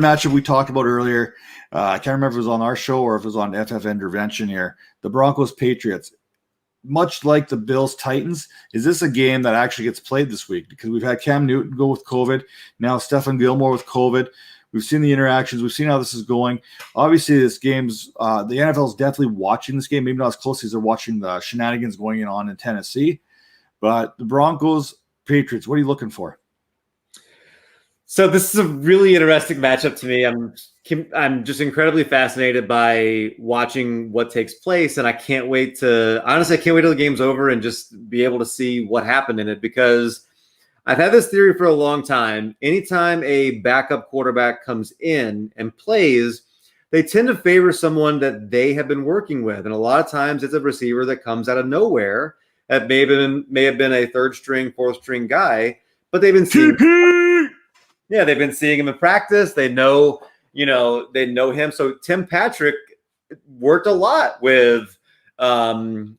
matchup we talked about earlier. I can't remember if it was on our show or if it was on FF Intervention here. The Broncos Patriots. Much like the Bills Titans, is this a game that actually gets played this week? Because we've had Cam Newton go with COVID. Now Stephon Gilmore with COVID. We've seen the interactions. We've seen how this is going. Obviously, this game's the NFL is definitely watching this game, maybe not as closely as they're watching the shenanigans going on in Tennessee. But the Broncos, Patriots, what are you looking for? So this is a really interesting matchup to me. I'm just incredibly fascinated by watching what takes place, and I can't wait till the game's over and just be able to see what happened in it, because I've had this theory for a long time. Anytime a backup quarterback comes in and plays, they tend to favor someone that they have been working with, and a lot of times it's a receiver that comes out of nowhere that may have been a third string, fourth string guy, but they've been seeing. Yeah, they've been seeing him in practice. They know him. So Tim Patrick worked a lot with Rippon,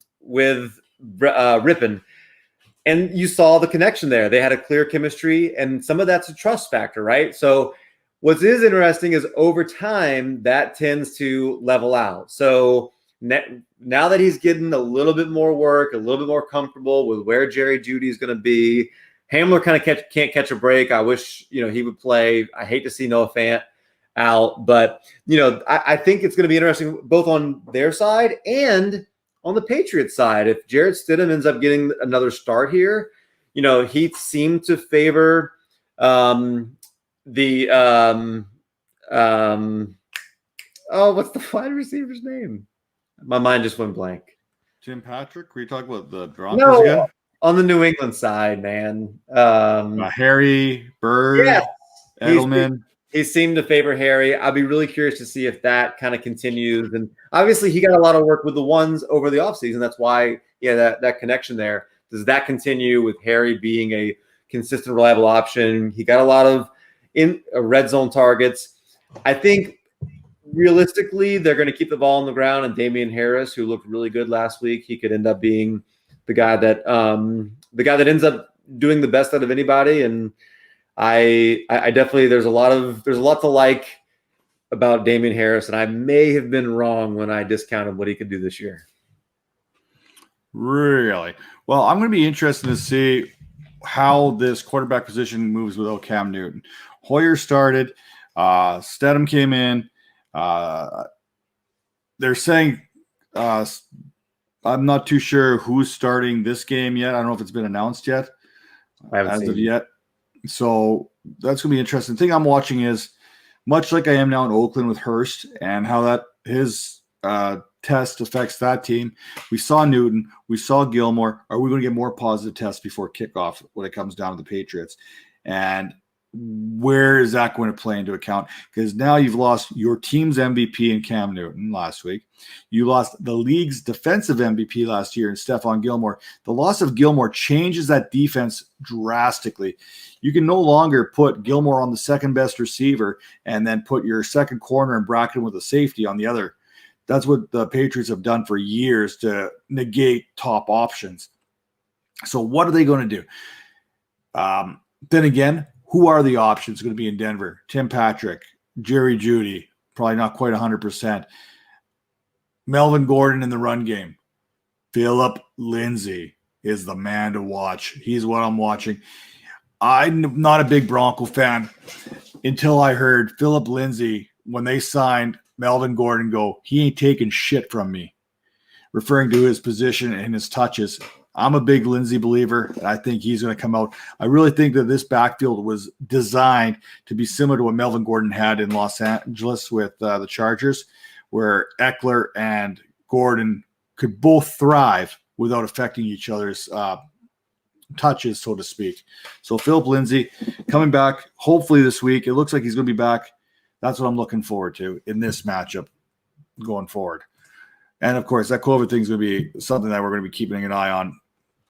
and you saw the connection there. They had a clear chemistry, and some of that's a trust factor, right? So what is interesting is over time that tends to level out. So now that he's getting a little bit more work, a little bit more comfortable with where Jerry Jeudy is going to be. Hamler kind of can't catch a break. I wish, he would play. I hate to see Noah Fant out, but, I think it's going to be interesting both on their side and on the Patriots side. If Jarrett Stidham ends up getting another start here, he seemed to favor what's the wide receiver's name? My mind just went blank. Tim Patrick? Were you talking about the Broncos again? On the New England side, man. Harry, Bird, yeah, Edelman. He seemed to favor Harry. I'll be really curious to see if that kind of continues. And obviously, he got a lot of work with the ones over the offseason. That's why, that connection there. Does that continue with Harry being a consistent, reliable option? He got a lot of red zone targets. I think realistically, they're going to keep the ball on the ground. And Damian Harris, who looked really good last week, he could end up being the guy that ends up doing the best out of anybody. And I definitely, there's a lot to like about Damian Harris, and I may have been wrong when I discounted what he could do this year. Really? Well, I'm going to be interested to see how this quarterback position moves without Cam Newton. Hoyer started, Stedham came in. They're saying I'm not too sure who's starting this game yet. I don't know if it's been announced yet as of yet. So that's going to be interesting. The thing I'm watching is, much like I am now in Oakland with Hurst and how that his test affects that team. We saw Newton. We saw Gilmore. Are we going to get more positive tests before kickoff when it comes down to the Patriots? And where is that going to play into account? Because now you've lost your team's MVP in Cam Newton last week. You lost the league's defensive MVP last year in Stephon Gilmore. The loss of Gilmore changes that defense drastically. You can no longer put Gilmore on the second best receiver and then put your second corner and bracket him with a safety on the other. That's what the Patriots have done for years to negate top options. So what are they going to do? Then again, who are the options going to be in Denver? Tim Patrick, Jerry Jeudy, probably not quite 100%. Melvin Gordon in the run game. Philip Lindsay is the man to watch. He's what I'm watching. I'm not a big Bronco fan until I heard Philip Lindsay, when they signed Melvin Gordon, go, he ain't taking shit from me, referring to his position and his touches. I'm a big Lindsey believer, and I think he's going to come out. I really think that this backfield was designed to be similar to what Melvin Gordon had in Los Angeles with the Chargers, where Eckler and Gordon could both thrive without affecting each other's touches, so to speak. So Philip Lindsay coming back hopefully this week. It looks like he's going to be back. That's what I'm looking forward to in this matchup going forward. And, of course, that COVID thing is going to be something that we're going to be keeping an eye on